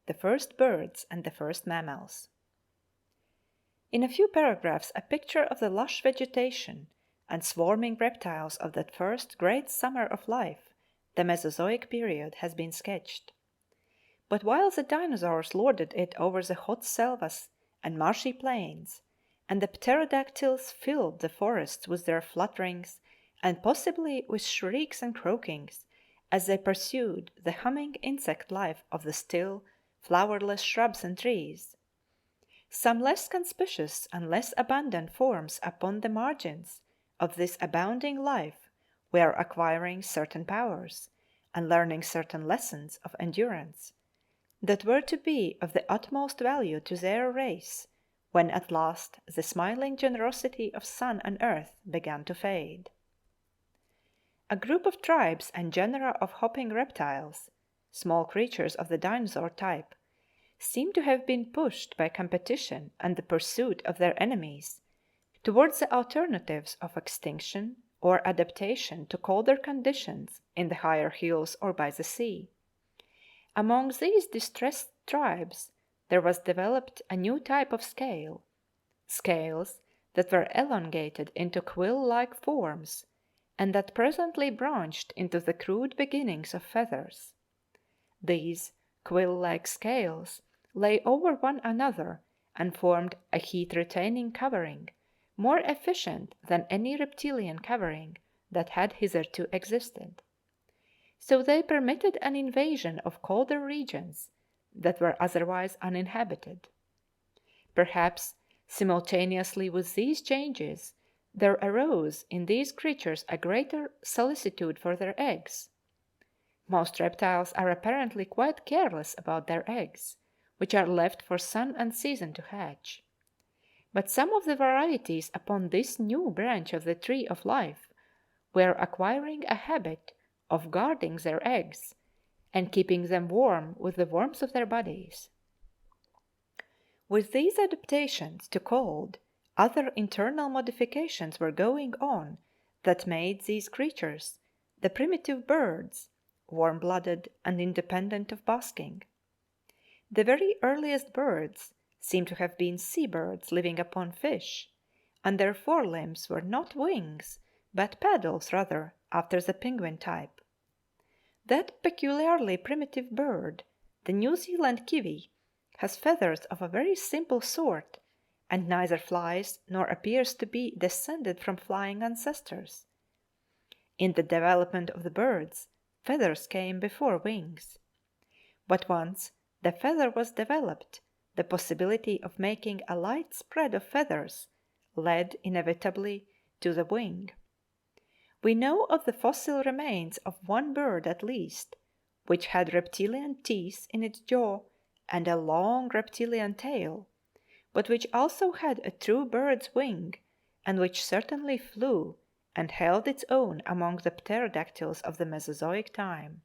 the first birds and the first mammals. In a few paragraphs, a picture of the lush vegetation and swarming reptiles of that first great summer of life, the Mesozoic period, has been sketched. But while the dinosaurs lorded it over the hot selvas and marshy plains, and the pterodactyls filled the forests with their flutterings and possibly with shrieks and croakings as they pursued the humming insect life of the still, flowerless shrubs and trees, some less conspicuous and less abundant forms upon the margins of this abounding life were acquiring certain powers and learning certain lessons of endurance that were to be of the utmost value to their race when at last the smiling generosity of sun and earth began to fade. A group of tribes and genera of hopping reptiles, small creatures of the dinosaur type, seem to have been pushed by competition and the pursuit of their enemies towards the alternatives of extinction or adaptation to colder conditions in the higher hills or by the sea. Among these distressed tribes there was developed a new type of scales that were elongated into quill-like forms and that presently branched into the crude beginnings of feathers. These quill-like scales lay over one another and formed a heat-retaining covering more efficient than any reptilian covering that had hitherto existed. So they permitted an invasion of colder regions that were otherwise uninhabited. Perhaps simultaneously with these changes there arose in these creatures a greater solicitude for their eggs. Most reptiles are apparently quite careless about their eggs, which are left for sun and season to hatch. But some of the varieties upon this new branch of the tree of life were acquiring a habit of guarding their eggs and keeping them warm with the warmth of their bodies. With these adaptations to cold, other internal modifications were going on that made these creatures the primitive birds, warm-blooded and independent of basking. The very earliest birds seem to have been sea-birds living upon fish, and their forelimbs were not wings, but paddles rather, after the penguin type. That peculiarly primitive bird, the New Zealand kiwi, has feathers of a very simple sort, and neither flies nor appears to be descended from flying ancestors. In the development of the birds, feathers came before wings. But once the feather was developed, the possibility of making a light spread of feathers led inevitably to the wing. We know of the fossil remains of one bird at least, which had reptilian teeth in its jaw and a long reptilian tail, but which also had a true bird's wing and which certainly flew and held its own among the pterodactyls of the Mesozoic time.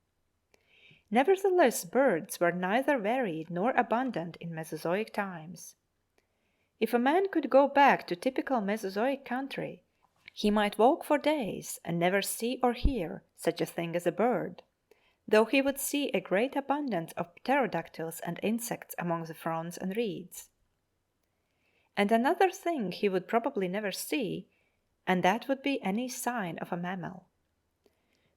Nevertheless, birds were neither varied nor abundant in Mesozoic times. If a man could go back to typical Mesozoic country, he might walk for days and never see or hear such a thing as a bird, though he would see a great abundance of pterodactyls and insects among the fronds and reeds. And another thing he would probably never see, and that would be any sign of a mammal.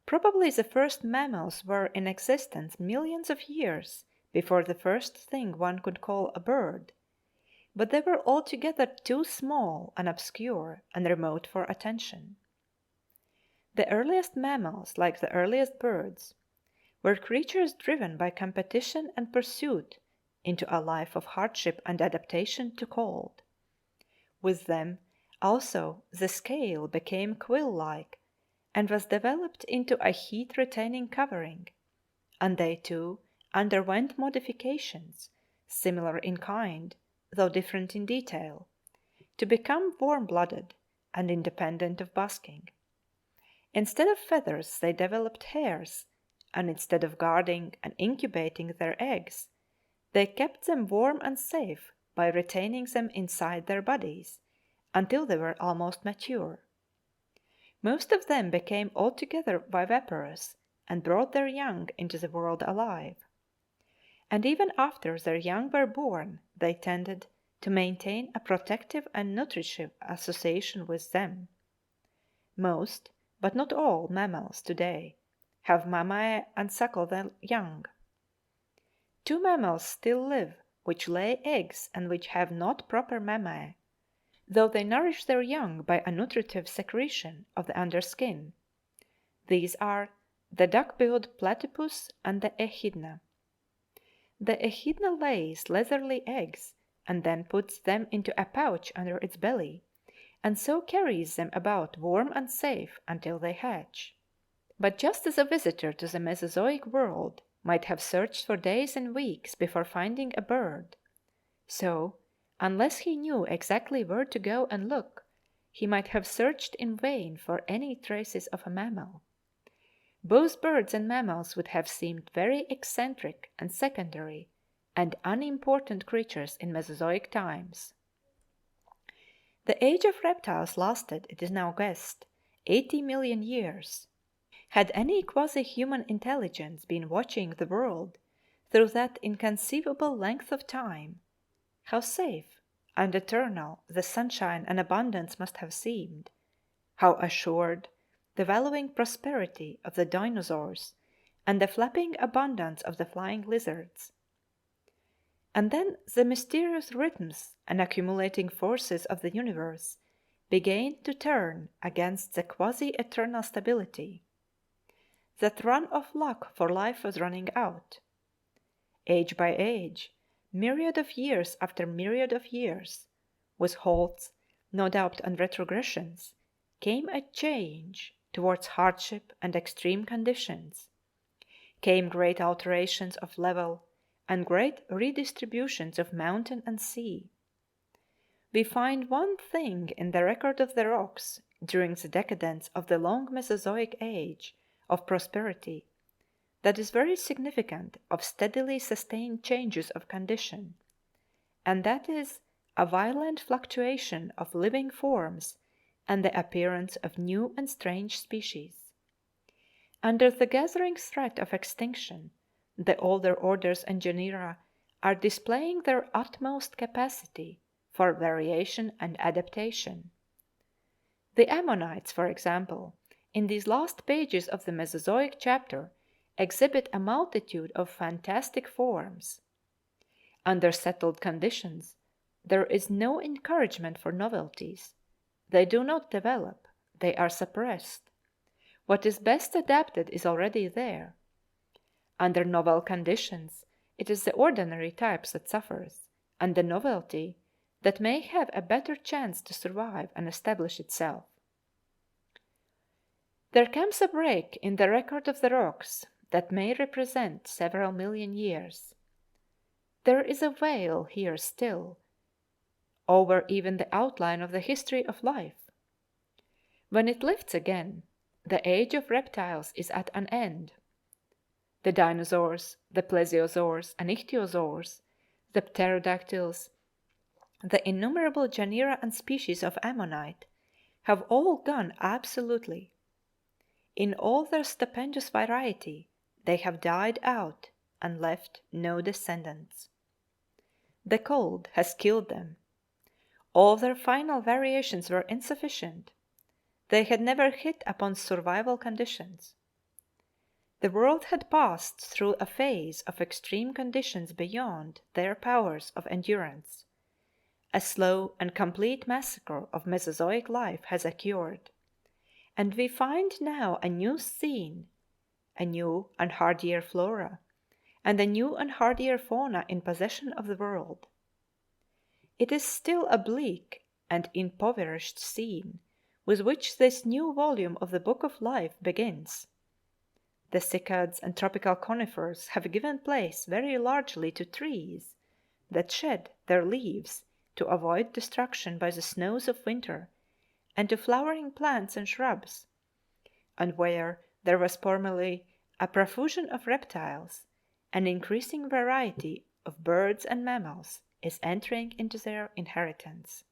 Probably the first mammals were in existence millions of years before the first thing one could call a bird, but they were altogether too small and obscure and remote for attention. The earliest mammals, like the earliest birds, were creatures driven by competition and pursuit into a life of hardship and adaptation to cold. With them also the scale became quill-like and was developed into a heat-retaining covering, and they too underwent modifications, similar in kind, though different in detail, to become warm-blooded and independent of basking. Instead of feathers they developed hairs, and instead of guarding and incubating their eggs, they kept them warm and safe by retaining them inside their bodies until they were almost mature. Most of them became altogether viviparous and brought their young into the world alive. and even after their young were born, they tended to maintain a protective and nutritive association with them. Most, but not all, mammals today have mammae and suckle their young. Two mammals still live which lay eggs and which have not proper mammae, though they nourish their young by a nutritive secretion of the underskin. These are the duck-billed platypus and the echidna. The echidna lays leathery eggs and then puts them into a pouch under its belly, and so carries them about warm and safe until they hatch. But just as a visitor to the Mesozoic world might have searched for days and weeks before finding a bird, so, unless he knew exactly where to go and look, he might have searched in vain for any traces of a mammal. Both birds and mammals would have seemed very eccentric and secondary and unimportant creatures in Mesozoic times. The age of reptiles lasted, it is now guessed, 80 million years. Had any quasi-human intelligence been watching the world through that inconceivable length of time, how safe and eternal the sunshine and abundance must have seemed, how assured the wallowing prosperity of the dinosaurs and the flapping abundance of the flying lizards. And then the mysterious rhythms and accumulating forces of the universe began to turn against the quasi-eternal stability. That run of luck for life was running out. Age by age, myriad of years after myriad of years, with halts, no doubt and retrogressions, came a change towards hardship and extreme conditions, came great alterations of level and great redistributions of mountain and sea. We find one thing in the record of the rocks during the decadence of the long Mesozoic age of prosperity that is very significant of steadily sustained changes of condition, and that is a violent fluctuation of living forms and the appearance of new and strange species. Under the gathering threat of extinction, the older orders and genera are displaying their utmost capacity for variation and adaptation. The Ammonites, for example, in these last pages of the Mesozoic chapter, exhibit a multitude of fantastic forms. Under settled conditions, there is no encouragement for novelties. They do not develop, they are suppressed. What is best adapted is already there. Under novel conditions, it is the ordinary types that suffers, and the novelty that may have a better chance to survive and establish itself. There comes a break in the record of the rocks that may represent several million years. There is a veil here still, over even the outline of the history of life. When it lifts again, the age of reptiles is at an end. The dinosaurs, the plesiosaurs and ichthyosaurs, the pterodactyls, the innumerable genera and species of ammonite have all gone absolutely. In all their stupendous variety, they have died out and left no descendants. The cold has killed them. All their final variations were insufficient. They had never hit upon survival conditions. The world had passed through a phase of extreme conditions beyond their powers of endurance. A slow and complete massacre of Mesozoic life has occurred, and we find now a new scene, a new and hardier flora, and a new and hardier fauna in possession of the world. It is still a bleak and impoverished scene with which this new volume of the Book of Life begins. The cycads and tropical conifers have given place very largely to trees that shed their leaves to avoid destruction by the snows of winter, and to flowering plants and shrubs, and where there was formerly a profusion of reptiles, an increasing variety of birds and mammals is entering into their inheritance.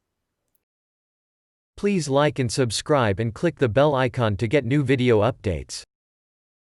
Please like and subscribe and click the bell icon to get new video updates.